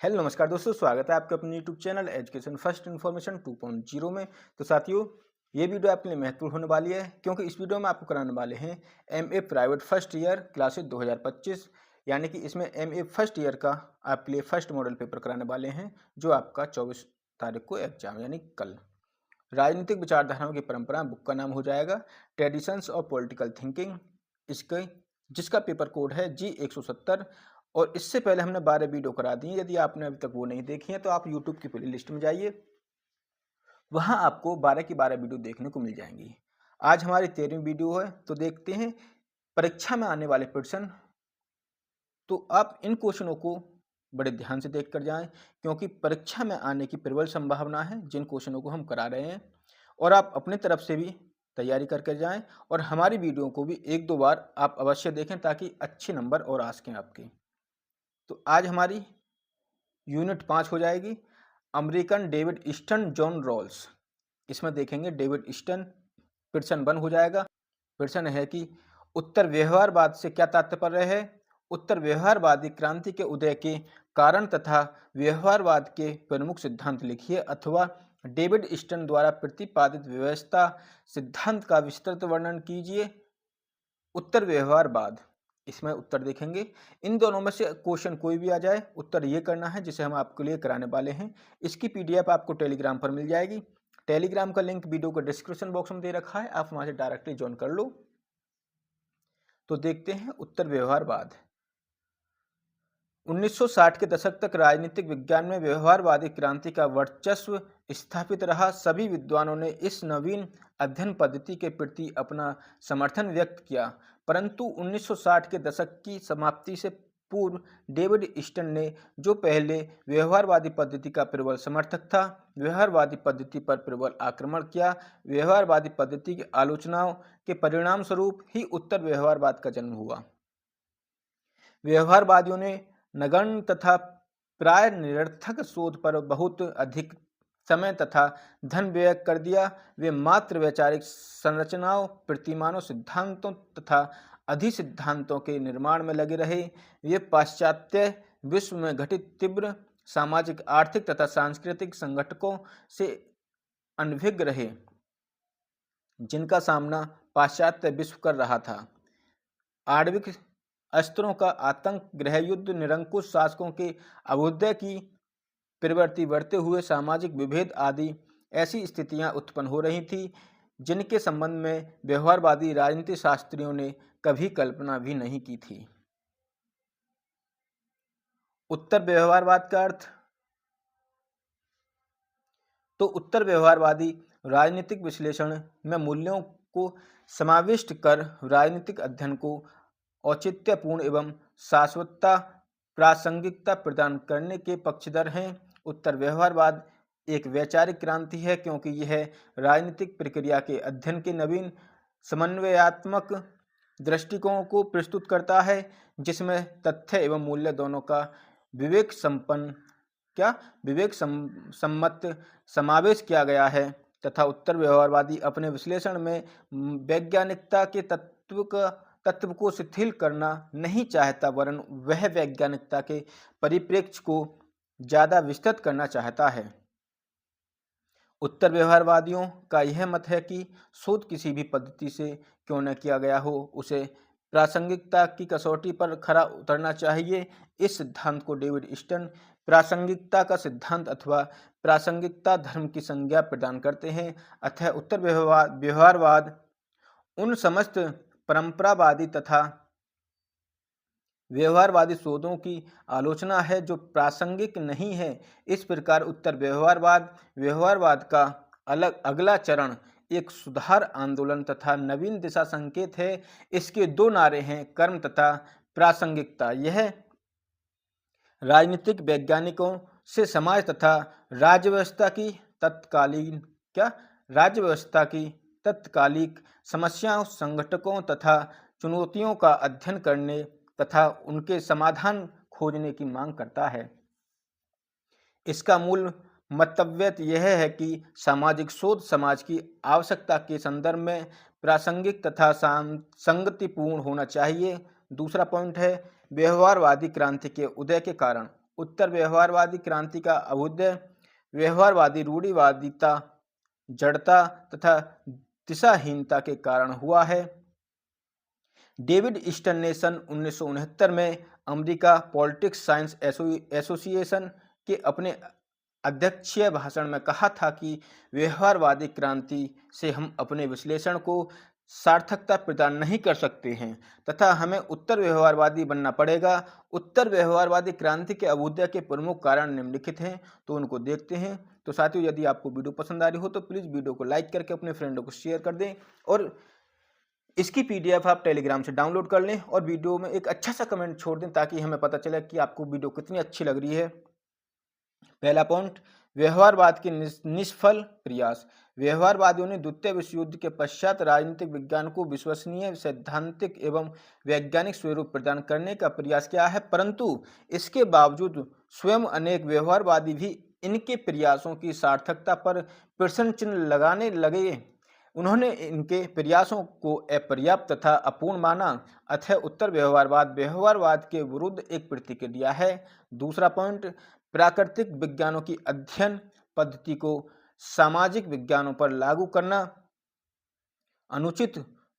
Hello नमस्कार दोस्तों, स्वागत है आपके अपने YouTube channel education first information 2.0 में। तो साथियों, ये वीडियो आपके लिए महत्वपूर्ण होने वाली है क्योंकि इस वीडियो में आपको कराने वाले हैं MA private first year classes 2025, यानी कि इसमें एमए फर्स्ट ईयर का आपके लिए फर्स्ट मॉडल पेपर कराने वाले हैं जो आपका 24 तारीख को एग्जाम यानी कल। राजनीतिक विचारधाराओं की परंपरा बुक का नाम हो जाएगा ट्रेडिशंस ऑफ पॉलिटिकल थिंकिंग, इसके जिसका पेपर कोड है G170। और इससे पहले हमने 12 वीडियो करा दी हैं। यदि आपने अभी तक वो नहीं देखी है तो आप यूट्यूब की प्ले लिस्ट में जाइए, वहाँ आपको 12 की 12 वीडियो देखने को मिल जाएंगी। आज हमारी 13वीं वीडियो है, तो देखते हैं परीक्षा में आने वाले प्रश्न। तो आप इन क्वेश्चनों को बड़े ध्यान से देख कर जाएं क्योंकि परीक्षा में आने की प्रबल संभावना है जिन क्वेश्चनों को हम करा रहे हैं। और आप अपनी तरफ से भी तैयारी करके जाएं और हमारी वीडियो को भी एक दो बार आप अवश्य देखें ताकि अच्छे नंबर और आ सकें आपके। तो आज हमारी यूनिट 5 हो जाएगी American David Easton John Rawls. इसमें देखेंगे डेविड ईस्टन। प्रश्न 1 हो जाएगा। प्रश्न है कि उत्तर व्यवहारवाद से क्या तात्पर्य है। उत्तर व्यवहारवादी क्रांति के उदय के कारण तथा व्यवहारवाद के प्रमुख सिद्धांत लिखिए, अथवा डेविड ईस्टन द्वारा प्रतिपादित व्यवस्था सिद्धांत का विस्तृत वर्णन कीजिए। उत्तर व्यवहारवाद, इसमें उत्तर देखेंगे। इन दोनों में से क्वेश्चन कोई भी आ जाए, उत्तर ये करना है जिसे हम आपके लिए कराने वाले हैं। इसकी पीडीएफ आपको टेलीग्राम पर मिल जाएगी। टेलीग्राम का लिंक वीडियो को डिस्क्रिप्शन बॉक्स में दे रखा है, आप वहां से डायरेक्टली ज्वाइन कर लो। तो देखते हैं उत्तर व्यवहारवाद। 1960 के दशक तक राजनीतिक विज्ञान में व्यवहारवादी क्रांति का वर्चस्व स्थापित रहा। सभी विद्वानों ने इस नवीन अध्ययन पद्धति के प्रति अपना समर्थन व्यक्त किया, परंतु 1960 के दशक की समाप्ति से पूर्व डेविड ईस्टन ने, जो पहले व्यवहारवादी पद्धति का प्रबल समर्थक था, व्यवहारवादी पद्धति पर प्रबल आक्रमण किया। व्यवहारवादी पद्धति की आलोचनाओं के परिणाम स्वरूप ही उत्तर व्यवहारवाद का जन्म हुआ। व्यवहारवादियों ने नगण्य तथा प्राय निरर्थक शोध पर बहुत अधिक समय तथा धन व्यय कर दिया। वे मात्र वैचारिक संरचनाओं, प्रतिमानों, सिद्धांतों तथा अधिसिद्धांतों के निर्माण में लगे रहे। ये पाश्चात्य विश्व में घटित तीव्र सामाजिक, आर्थिक तथा सांस्कृतिक संकटों से अनभिज्ञ रहे जिनका सामना पाश्चात्य विश्व कर रहा था। आणविक अस्त्रों का आतंक, गृहयुद्ध, निरंकुश शासकों के अभ्युदय की प्रवृत्ति बढ़ते हुए सामाजिक विभेद आदि ऐसी स्थितियां उत्पन्न हो रही थी जिनके संबंध में व्यवहारवादी राजनीति शास्त्रियों ने कभी कल्पना भी नहीं की थी। उत्तर व्यवहारवाद का अर्थ। तो उत्तर व्यवहारवादी राजनीतिक विश्लेषण में मूल्यों को समाविष्ट कर राजनीतिक अध्ययन को औचित्यपूर्ण एवं शाश्वतता, प्रासंगिकता प्रदान करने के पक्षधर हैं। उत्तर व्यवहारवाद एक वैचारिक क्रांति है क्योंकि यह राजनीतिक प्रक्रिया के अध्ययन के नवीन समन्वयात्मक दृष्टिकोण को प्रस्तुत करता है जिसमें तथ्य एवं मूल्य दोनों का विवेक सम्मत समावेश किया गया है, तथा उत्तर व्यवहारवादी अपने विश्लेषण में वैज्ञानिकता के तत्व को शिथिल करना नहीं चाहता, वरन वह वैज्ञानिकता के परिप्रेक्ष्य को ज्यादा विस्तृत करना चाहता है। उत्तर व्यवहारवादियों का यह मत है कि शोध किसी भी पद्धति से क्यों न किया गया हो, उसे प्रासंगिकता की कसौटी पर खरा उतरना चाहिए। इस सिद्धांत को डेविड ईस्टन प्रासंगिकता का सिद्धांत अथवा प्रासंगिकता धर्म की संज्ञा प्रदान करते हैं। अतः उत्तर व्यवहारवाद उन समस्त परंपरावादी तथा व्यवहारवादी शोधों की आलोचना है जो प्रासंगिक नहीं है। इस प्रकार उत्तर व्यवहारवाद का अगला चरण एक सुधार आंदोलन तथा नवीन दिशा संकेत है। इसके दो नारे हैं, कर्म तथा प्रासंगिकता। यह राजनीतिक वैज्ञानिकों से समाज तथा राज्य व्यवस्था की तत्कालिक समस्याओं, संकटों तथा चुनौतियों का अध्ययन करने तथा उनके समाधान खोजने की मांग करता है। इसका मूल मतव्य यह है कि सामाजिक शोध समाज की आवश्यकता के संदर्भ में प्रासंगिक तथा संगतिपूर्ण होना चाहिए। दूसरा पॉइंट है व्यवहारवादी क्रांति के उदय के कारण। उत्तर व्यवहारवादी क्रांति का अभ्युदय व्यवहारवादी रूढ़िवादिता, जड़ता तथा दिशाहीनता के कारण हुआ है। डेविड ईस्टन ने सन 1969 में अमेरिका पॉलिटिक्स साइंस एसोसिएशन के अपने अध्यक्षीय भाषण में कहा था कि व्यवहारवादी क्रांति से हम अपने विश्लेषण को सार्थकता प्रदान नहीं कर सकते हैं तथा हमें उत्तर व्यवहारवादी बनना पड़ेगा। उत्तर व्यवहारवादी क्रांति के अभ्युदय के प्रमुख कारण निम्नलिखित हैं, तो उनको देखते हैं। तो साथियों, यदि आपको वीडियो पसंद आ रही हो तो प्लीज़ वीडियो को लाइक करके अपने फ्रेंडों को शेयर कर दें और इसकी पीडीएफ आप टेलीग्राम से डाउनलोड कर लें और वीडियो में एक अच्छा सा कमेंट छोड़ दें ताकि हमें पता चले कि आपको वीडियो कितनी अच्छी लग रही है। पहला पॉइंट, व्यवहारवाद के निष्फल प्रयास। व्यवहारवादियों ने द्वितीय विश्व युद्ध के पश्चात राजनीतिक विज्ञान को विश्वसनीय, सैद्धांतिक एवं वैज्ञानिक स्वरूप प्रदान करने का प्रयास किया है, परंतु इसके बावजूद स्वयं अनेक व्यवहारवादी भी इनके प्रयासों की सार्थकता पर प्रश्न चिन्ह लगाने लगे। उन्होंने इनके प्रयासों को अपर्याप्त तथा अपूर्ण माना, अतः उत्तर व्यवहारवाद व्यवहारवाद के विरुद्ध एक प्रतिक्रिया है। दूसरा पॉइंट, प्राकृतिक विज्ञानों की अध्ययन पद्धति को सामाजिक विज्ञानों पर लागू करना अनुचित।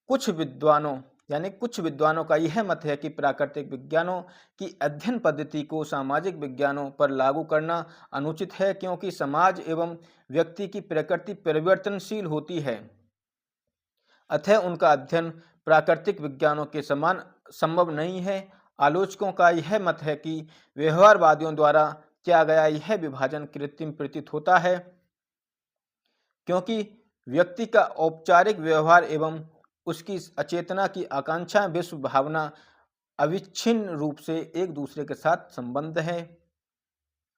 कुछ विद्वानों का यह मत है कि प्राकृतिक विज्ञानों की अध्ययन पद्धति को सामाजिक विज्ञानों पर लागू करना अनुचित है, क्योंकि समाज एवं व्यक्ति की प्रकृति परिवर्तनशील होती है, अतः उनका अध्ययन प्राकृतिक विज्ञानों के समान संभव नहीं है। आलोचकों का यह मत है कि व्यवहारवादियों द्वारा किया गया यह विभाजन कृत्रिम प्रतीत होता है, क्योंकि व्यक्ति का औपचारिक व्यवहार एवं उसकी अचेतना की आकांक्षा, विश्व भावना अविच्छिन्न रूप से एक दूसरे के साथ संबंध है।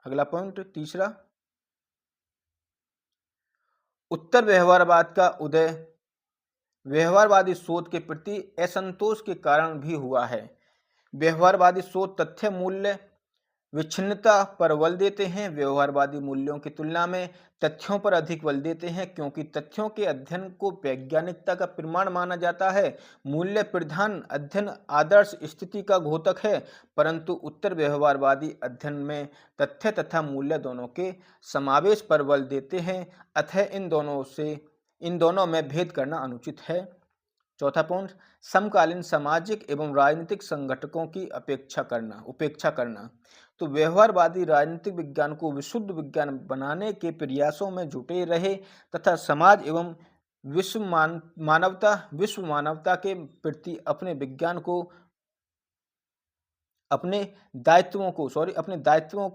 अगला पॉइंट, तीसरा, उत्तर व्यवहारवाद का उदय व्यवहारवादी सोच के प्रति असंतोष के कारण भी हुआ है। व्यवहारवादी सोच तथ्य मूल्य विच्छिन्नता पर बल देते हैं। व्यवहारवादी मूल्यों की तुलना में तथ्यों पर अधिक बल देते हैं, क्योंकि तथ्यों के अध्ययन को वैज्ञानिकता का प्रमाण माना जाता है। मूल्य प्रधान अध्ययन आदर्श स्थिति का घोतक है, परंतु उत्तर व्यवहारवादी अध्ययन में तथ्य तथा मूल्य दोनों के समावेश पर बल देते हैं, अतः इन दोनों में भेद करना अनुचित है। चौथा पॉइंट, समकालीन सामाजिक एवं राजनीतिक संगठकों की उपेक्षा करना। तो व्यवहारवादी राजनीतिक विज्ञान को विशुद्ध विज्ञान बनाने के प्रयासों में जुटे रहे तथा समाज एवं विश्व मानवता के प्रति अपने दायित्वों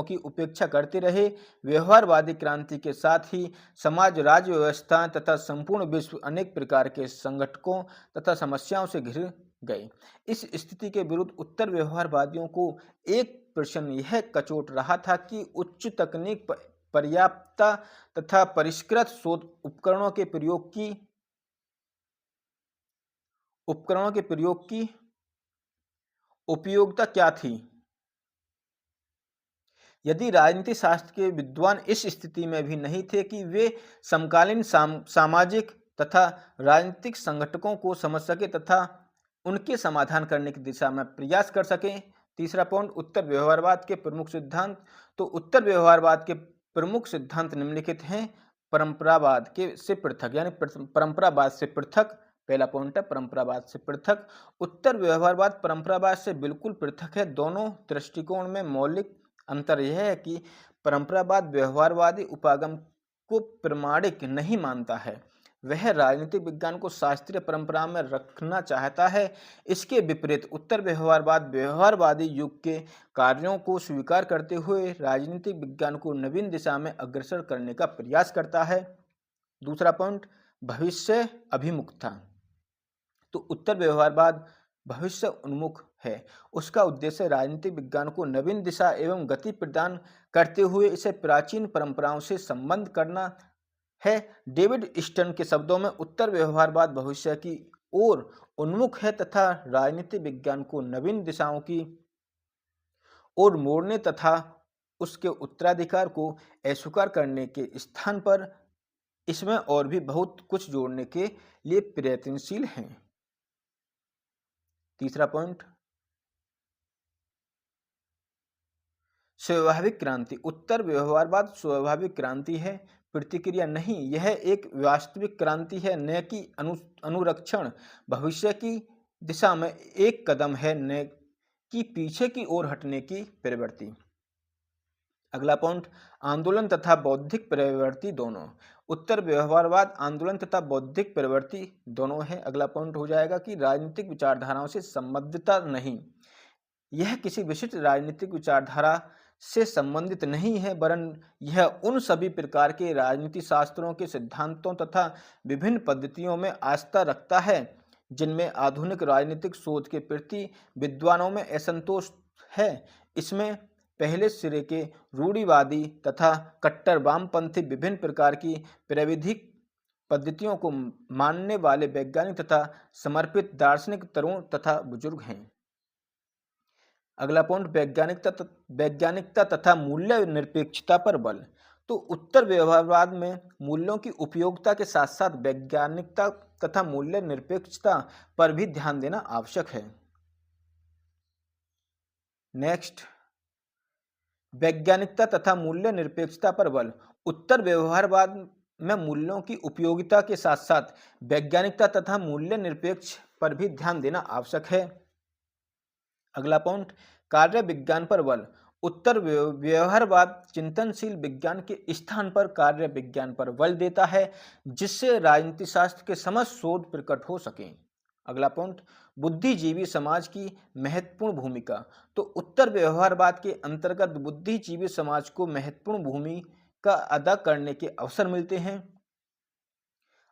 की उपेक्षा करते रहे। व्यवहारवादी क्रांति के साथ ही समाज, राज्य व्यवस्था तथा संपूर्ण विश्व अनेक प्रकार के संगठकों तथा समस्याओं से घिर गए। इस स्थिति के विरुद्ध उत्तर व्यवहारवादियों को एक प्रश्न यह कचोट रहा था कि उच्च तकनीक, पर्याप्तता तथा परिष्कृत शोध उपकरणों के प्रयोग की उपयोगिता क्या थी। यदि राजनीति शास्त्र के विद्वान इस स्थिति में भी नहीं थे कि वे समकालीन सामाजिक तथा राजनीतिक संगठकों को समझ सके तथा उनके समाधान करने की दिशा में प्रयास कर सकें। तीसरा पॉइंट, उत्तर व्यवहारवाद के प्रमुख सिद्धांत। तो उत्तर व्यवहारवाद के प्रमुख सिद्धांत निम्नलिखित हैं। परंपरावाद से पृथक। पहला पॉइंट है परंपरावाद से पृथक। उत्तर व्यवहारवाद परंपरावाद से बिल्कुल पृथक है। दोनों दृष्टिकोण में मौलिक अंतर यह है कि परंपरावाद व्यवहारवादी उपागम को प्रमाणिक नहीं मानता है, वह राजनीतिक विज्ञान को शास्त्रीय परंपरा में रखना चाहता है। इसके विपरीत उत्तर व्यवहारवाद व्यवहारवादी युग के कार्यों को स्वीकार करते हुए राजनीतिक विज्ञान को नवीन दिशा में अग्रसर करने का प्रयास करता है। दूसरा पॉइंट, भविष्य अभिमुखता। तो उत्तर व्यवहारवाद भविष्य उन्मुख है। उसका उद्देश्य राजनीतिक विज्ञान को नवीन दिशा एवं गति प्रदान करते हुए इसे प्राचीन परंपराओं से संबंध करना है। डेविड ईस्टन के शब्दों में उत्तर व्यवहारवाद भविष्य की ओर उन्मुख है तथा राजनीतिक विज्ञान को नवीन दिशाओं की ओर मोड़ने तथा उसके उत्तराधिकार को अस्वीकार करने के स्थान पर इसमें और भी बहुत कुछ जोड़ने के लिए प्रयत्नशील हैं। तीसरा पॉइंट, स्वाभाविक क्रांति। उत्तर व्यवहारवाद स्वाभाविक क्रांति है, प्रतिक्रिया नहीं। यह एक वास्तविक क्रांति है, न कि अनुरक्षण। भविष्य की दिशा में एक कदम है, न कि पीछे की ओर हटने की प्रवृत्ति। अगला पॉइंट, आंदोलन तथा बौद्धिक प्रवृत्ति दोनों। उत्तर व्यवहारवाद आंदोलन तथा बौद्धिक प्रवृत्ति दोनों है। अगला पॉइंट हो जाएगा कि राजनीतिक विचारधाराओं से संबद्धता नहीं। यह किसी विशिष्ट राजनीतिक विचारधारा से संबंधित नहीं है, वरन यह उन सभी प्रकार के राजनीति शास्त्रों के सिद्धांतों तथा विभिन्न पद्धतियों में आस्था रखता है जिनमें आधुनिक राजनीतिक शोध के प्रति विद्वानों में असंतोष है। इसमें पहले सिरे के रूढ़िवादी तथा कट्टर वामपंथी विभिन्न प्रकार की प्राविधिक पद्धतियों को मानने वाले वैज्ञानिक तथा समर्पित दार्शनिक तरुण तथा बुजुर्ग हैं। अगला पॉइंट, वैज्ञानिकता तथा मूल्य निरपेक्षता पर बल। तो उत्तर व्यवहारवाद में मूल्यों की उपयोगिता के साथ साथ वैज्ञानिकता तथा मूल्य निरपेक्षता पर भी ध्यान देना आवश्यक है। नेक्स्ट, वैज्ञानिकता तथा मूल्य निरपेक्षता पर बल। उत्तर व्यवहारवाद में मूल्यों की उपयोगिता के साथ साथ वैज्ञानिकता तथा मूल्य निरपेक्ष पर भी ध्यान देना आवश्यक है। अगला पॉइंट, कार्य विज्ञान पर बल। उत्तर व्यवहारवाद चिंतनशील विज्ञान के स्थान पर कार्य विज्ञान पर बल देता है, जिससे राजनीति शास्त्र के समस्त शोध प्रकट हो सके। अगला पॉइंट, बुद्धिजीवी समाज की महत्वपूर्ण भूमिका। तो उत्तर व्यवहारवाद के अंतर्गत बुद्धिजीवी समाज को महत्वपूर्ण भूमिका अदा करने के अवसर मिलते हैं।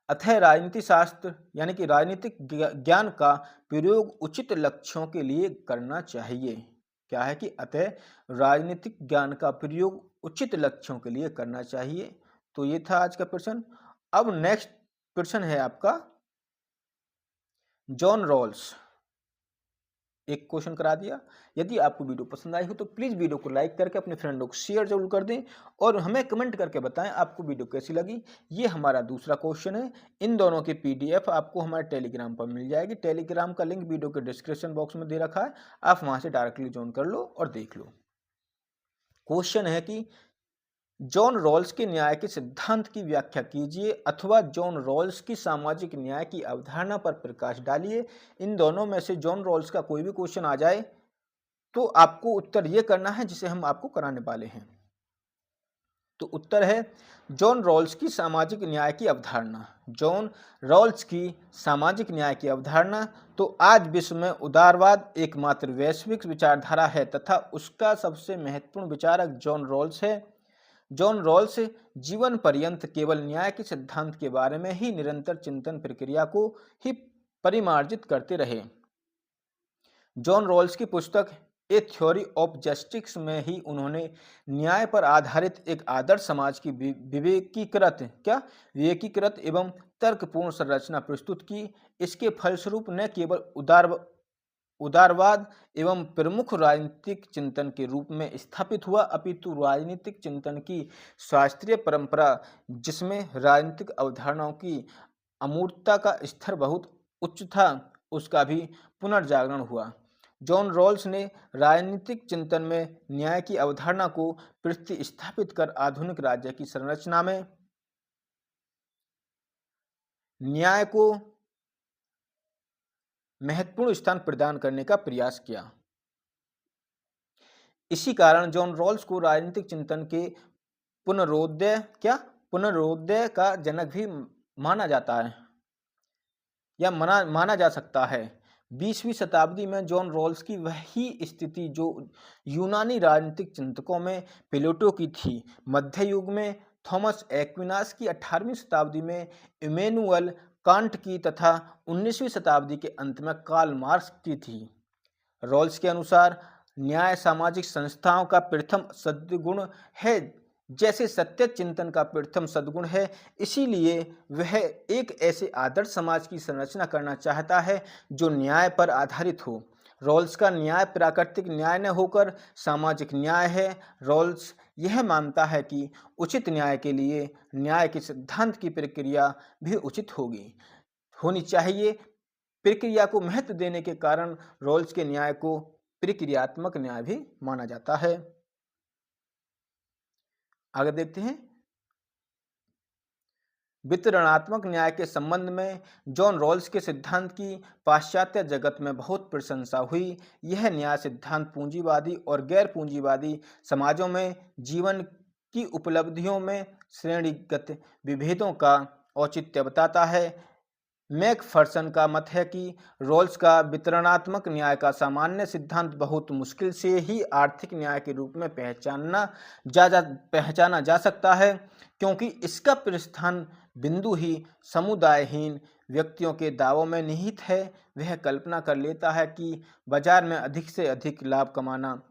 अतः राजनीति शास्त्र यानी कि राजनीतिक ज्ञान का प्रयोग उचित लक्ष्यों के लिए करना चाहिए। क्या है कि अतः राजनीतिक ज्ञान का प्रयोग उचित लक्ष्यों के लिए करना चाहिए। तो ये था आज का प्रश्न। अब नेक्स्ट प्रश्न है आपका जॉन रॉल्स। एक क्वेश्चन करा दिया। यदि आपको वीडियो पसंद आई हो तो प्लीज़ वीडियो को लाइक करके अपने फ्रेंडों को शेयर जरूर कर दें और हमें कमेंट करके बताएं आपको वीडियो कैसी लगी। ये हमारा दूसरा क्वेश्चन है। इन दोनों की पीडीएफ आपको हमारे टेलीग्राम पर मिल जाएगी। टेलीग्राम का लिंक वीडियो के डिस्क्रिप्शन बॉक्स में दे रखा है, आप वहाँ से डायरेक्टली ज्वाइन कर लो और देख लो। क्वेश्चन है कि जॉन रॉल्स के न्याय के सिद्धांत की व्याख्या कीजिए अथवा जॉन रॉल्स की सामाजिक न्याय की अवधारणा पर प्रकाश डालिए। इन दोनों में से जॉन रॉल्स का कोई भी क्वेश्चन आ जाए तो आपको उत्तर ये करना है जिसे हम आपको कराने वाले हैं। तो उत्तर है जॉन रॉल्स की सामाजिक न्याय की अवधारणा। जॉन रॉल्स की सामाजिक न्याय की अवधारणा। तो आज विश्व में उदारवाद एकमात्र वैश्विक विचारधारा है तथा उसका सबसे महत्वपूर्ण विचारक जॉन रॉल्स है। जॉन रॉल्स जीवन पर्यंत केवल न्याय के सिद्धांत के बारे में ही निरंतर चिंतन प्रक्रिया को ही परिमार्जित करते रहे। जॉन रॉल्स की पुस्तक ए थ्योरी ऑफ जस्टिस में ही उन्होंने न्याय पर आधारित एक आदर्श समाज की विवेकीकृत एवं तर्कपूर्ण संरचना प्रस्तुत की। इसके फलस्वरूप न केवल उदारवाद एवं प्रमुख राजनीतिक चिंतन के रूप में स्थापित हुआ, अपितु राजनीतिक चिंतन की शास्त्रीय परंपरा जिसमें राजनीतिक अवधारणाओं की अमूर्तता का स्तर बहुत उच्च था, उसका भी पुनर्जागरण हुआ। जॉन रॉल्स ने राजनीतिक चिंतन में न्याय की अवधारणा को प्रतिस्थापित कर आधुनिक राज्य की संरचना में न्याय को महत्वपूर्ण स्थान प्रदान करने का प्रयास किया। इसी कारण जॉन रॉल्स को राजनीतिक चिंतन के पुनरोदय का जनक भी माना जाता है या माना जा सकता है। 20वीं शताब्दी में जॉन रॉल्स की वही स्थिति जो यूनानी राजनीतिक चिंतकों में प्लेटो की थी, मध्य युग में थॉमस एक्विनास की, 18वीं शताब्दी में इमैनुअल कांट की तथा 19वीं शताब्दी के अंत में कार्ल मार्क्स की थी। रॉल्स के अनुसार न्याय सामाजिक संस्थाओं का प्रथम सद्गुण है, जैसे सत्य चिंतन का प्रथम सद्गुण है। इसीलिए वह एक ऐसे आदर्श समाज की संरचना करना चाहता है जो न्याय पर आधारित हो। रॉल्स का न्याय प्राकृतिक न्याय न होकर सामाजिक न्याय है। रॉल्स यह मानता है कि उचित न्याय के लिए न्याय के सिद्धांत की प्रक्रिया भी उचित होनी चाहिए। प्रक्रिया को महत्व देने के कारण रॉल्स के न्याय को प्रक्रियात्मक न्याय भी माना जाता है। आगे देखते हैं। वितरणात्मक न्याय के संबंध में जॉन रॉल्स के सिद्धांत की पाश्चात्य जगत में बहुत प्रशंसा हुई। यह न्याय सिद्धांत पूंजीवादी और गैर पूंजीवादी समाजों में जीवन की उपलब्धियों में श्रेणीगत विभेदों का औचित्य बताता है। मैकफर्सन का मत है कि रॉल्स का वितरणात्मक न्याय का सामान्य सिद्धांत बहुत मुश्किल से ही आर्थिक न्याय के रूप में पहचाना जा सकता है, क्योंकि इसका प्रस्थान बिंदु ही समुदायहीन व्यक्तियों के दावों में निहित है। वह कल्पना कर लेता है कि बाजार में अधिक से अधिक लाभ कमाना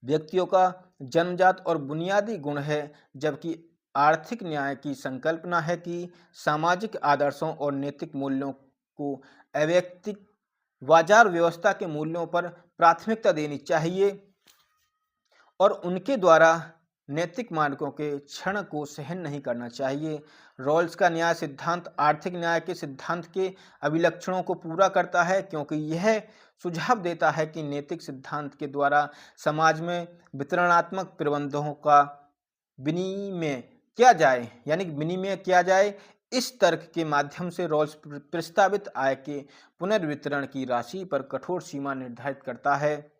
व्यक्तियों का जन्मजात और बुनियादी गुण है, जबकि आर्थिक न्याय की संकल्पना है कि सामाजिक आदर्शों और नैतिक मूल्यों को अवैयक्तिक बाजार व्यवस्था के मूल्यों पर प्राथमिकता देनी चाहिए और उनके द्वारा नैतिक मानकों के क्षण को सहन नहीं करना चाहिए। रॉल्स का न्याय सिद्धांत आर्थिक न्याय के सिद्धांत के अभिलक्षणों को पूरा करता है, क्योंकि यह सुझाव देता है कि नैतिक सिद्धांत के द्वारा समाज में वितरणात्मक प्रबंधों का विनिमय किया जाए। इस तर्क के माध्यम से रॉल्स प्रस्तावित आय के पुनर्वितरण की राशि पर कठोर सीमा निर्धारित करता है।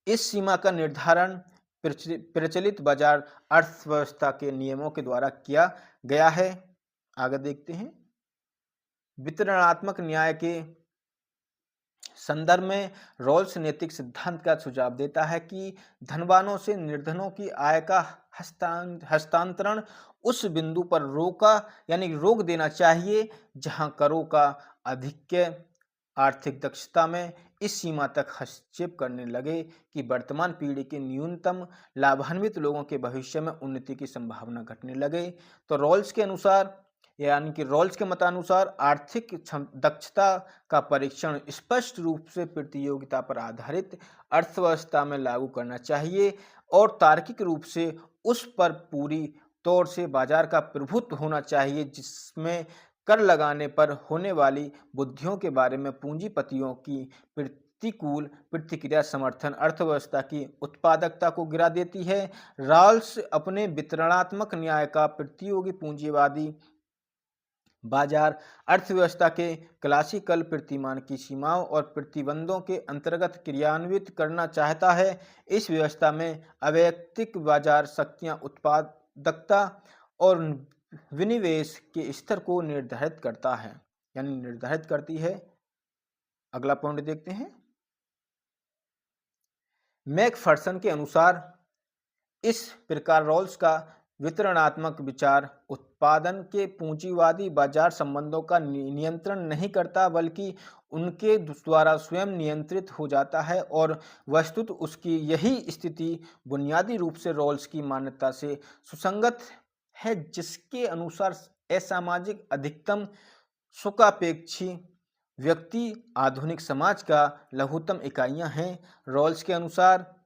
इस सीमा का निर्धारण प्रचलित बाजार अर्थव्यवस्था के नियमों के द्वारा किया गया है। आगे देखते हैं। वितरणात्मक न्याय के संदर्भ में रॉल्स नैतिक सिद्धांत का सुझाव देता है कि धनवानों से निर्धनों की आय का हस्तांतरण उस बिंदु पर रोक देना चाहिए जहां करों का आधिक्य आर्थिक दक्षता में इस सीमा तक हस्तक्षेप करने लगे कि वर्तमान पीढ़ी के न्यूनतम लाभान्वित लोगों के भविष्य में उन्नति की संभावना घटने लगे। तो रॉल्स के मतानुसार आर्थिक दक्षता का परीक्षण स्पष्ट रूप से प्रतियोगिता पर आधारित अर्थव्यवस्था में लागू करना चाहिए और तार्किक रूप से उस पर पूरी तौर से बाजार का प्रभुत्व होना चाहिए, जिसमें कर लगाने पर होने वाली बुद्धियों के बारे में पूंजीपतियों की प्रतिकूल प्रतिक्रिया समर्थन अर्थव्यवस्था की उत्पादकता को गिरा देती है। रॉल्स अपने वितरणात्मक न्याय का प्रतियोगी पूंजीवादी बाजार अर्थव्यवस्था के क्लासिकल प्रतिमान की सीमाओं और प्रतिबंधों के अंतर्गत क्रियान्वित करना चाहता है। इस व्यवस्था में अवैयक्तिक बाजार शक्तियां उत्पादकता और विनिवेश के स्तर को निर्धारित करती है। अगला पॉइंट देखते हैं। मैकफर्सन के अनुसार इस प्रकार रॉल्स का वितरणात्मक विचार उत्पादन के पूंजीवादी बाजार संबंधों का नियंत्रण नहीं करता, बल्कि उनके द्वारा स्वयं नियंत्रित हो जाता है और वस्तुतः उसकी यही स्थिति बुनियादी रूप से रॉल्स की मान्यता से सुसंगत है, जिसके अनुसार असामाजिक अधिकतम सुखापेक्षी व्यक्ति आधुनिक समाज का लघुत्तम इकाइयां हैं। रॉल्स के अनुसार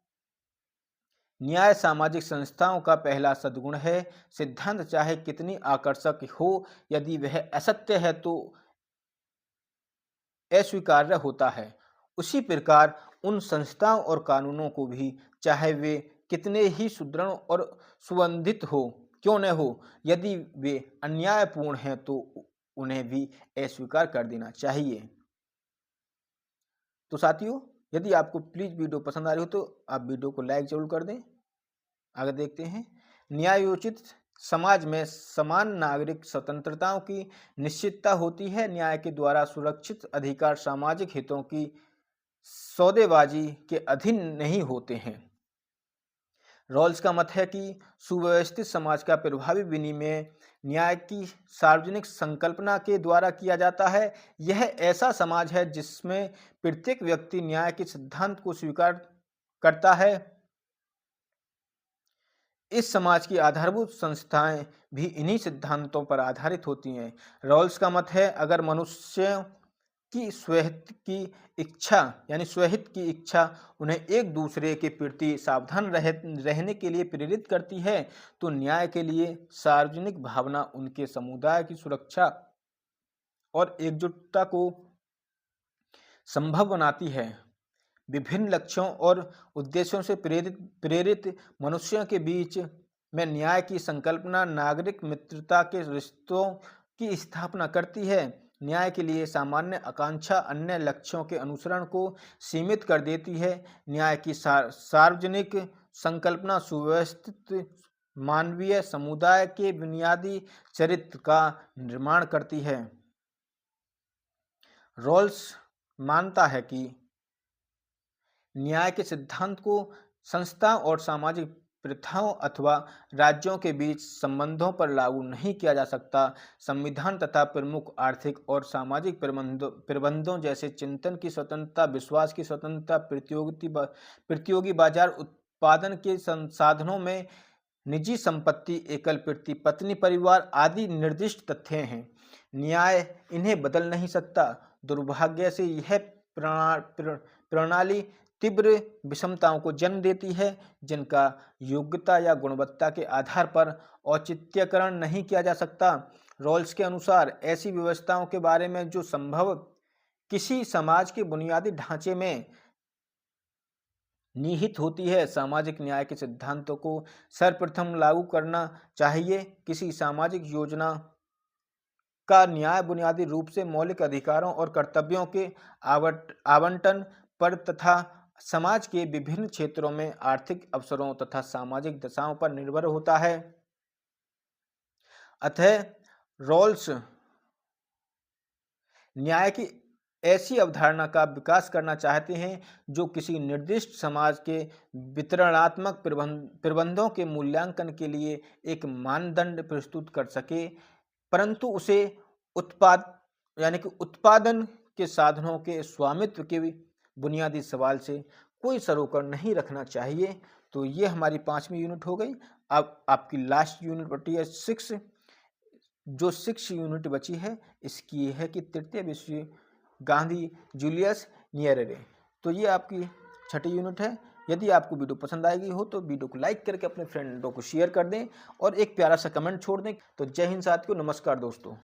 न्याय सामाजिक संस्थाओं का पहला सद्गुण है। सिद्धांत चाहे कितनी आकर्षक हो, यदि वह असत्य है तो अस्वीकार्य होता है। उसी प्रकार उन संस्थाओं और कानूनों को भी, चाहे वे कितने ही सुदृढ़ और सुगंधित हो क्यों न हो, यदि वे अन्यायपूर्ण हैं तो उन्हें भी अस्वीकार कर देना चाहिए। तो साथियों, यदि आपको प्लीज वीडियो पसंद आ रही हो तो आप वीडियो को लाइक जरूर कर दें। आगे देखते हैं। न्यायोचित समाज में समान नागरिक स्वतंत्रताओं की निश्चितता होती है। न्याय के द्वारा सुरक्षित अधिकार सामाजिक हितों की सौदेबाजी के अधीन नहीं होते हैं। रॉल्स का मत है कि सुव्यवस्थित समाज का प्रभावी विनिमय न्याय की सार्वजनिक संकल्पना के द्वारा किया जाता है। यह ऐसा समाज है जिसमें प्रत्येक व्यक्ति न्याय के सिद्धांत को स्वीकार करता है। इस समाज की आधारभूत संस्थाएं भी इन्हीं सिद्धांतों पर आधारित होती हैं। रॉल्स का मत है, अगर मनुष्य की स्वहित की इच्छा उन्हें एक दूसरे के प्रति सावधान रहने के लिए प्रेरित करती है, तो न्याय के लिए सार्वजनिक भावना उनके समुदाय की सुरक्षा और एकजुटता को संभव बनाती है। विभिन्न लक्ष्यों और उद्देश्यों से प्रेरित मनुष्यों के बीच में न्याय की संकल्पना नागरिक मित्रता के रिश्तों की स्थापना करती है। न्याय के लिए सामान्य आकांक्षा अन्य लक्ष्यों के अनुसरण को सीमित कर देती है। न्याय की सार्वजनिक संकल्पना सुव्यवस्थित मानवीय समुदाय के बुनियादी चरित्र का निर्माण करती है। रॉल्स मानता है कि न्याय के सिद्धांत को संस्था और सामाजिक प्रथाओं अथवा राज्यों के बीच संबंधों पर लागू नहीं किया जा सकता। संविधान तथा प्रमुख आर्थिक और सामाजिक प्रबंधों जैसे चिंतन की स्वतंत्रता, विश्वास की स्वतंत्रता, प्रतियोगी बाजार उत्पादन के संसाधनों में निजी संपत्ति, एकल पति पत्नी परिवार आदि निर्दिष्ट तथ्य हैं। न्याय इन्हें बदल नहीं सकता। दुर्भाग्य से यह प्रणाली तीव्र विषमताओं को जन्म देती है जिनका योग्यता या गुणवत्ता के आधार पर औचित्यकरण नहीं किया जा सकता। रॉल्स के अनुसार ऐसी व्यवस्थाओं के बारे में जो संभव किसी समाज के बुनियादी ढांचे में निहित होती है, सामाजिक न्याय के सिद्धांतों को सर्वप्रथम लागू करना चाहिए। किसी सामाजिक योजना का न्याय बुनियादी रूप से मौलिक अधिकारों और कर्तव्यों के आवंटन पर तथा समाज के विभिन्न क्षेत्रों में आर्थिक अवसरों तथा सामाजिक दशाओं पर निर्भर होता है। अतः रॉल्स न्याय की ऐसी अवधारणा का विकास करना चाहते हैं जो किसी निर्दिष्ट समाज के वितरणात्मक प्रबंधों के मूल्यांकन के लिए एक मानदंड प्रस्तुत कर सके, परंतु उसे उत्पादन के साधनों के स्वामित्व के बुनियादी सवाल से कोई सरोकार नहीं रखना चाहिए। तो ये हमारी 5वीं यूनिट हो गई। अब आपकी लास्ट यूनिट बची है 6। जो 6 यूनिट बची है इसकी है कि तृतीय विश्व गांधी जूलियस न्येरेरे। तो ये आपकी 6ठी यूनिट है। यदि आपको वीडियो पसंद आएगी हो तो वीडियो को लाइक करके अपने फ्रेंडों को शेयर कर दें और एक प्यारा सा कमेंट छोड़ दें। तो जय हिंद साथियों, नमस्कार दोस्तों।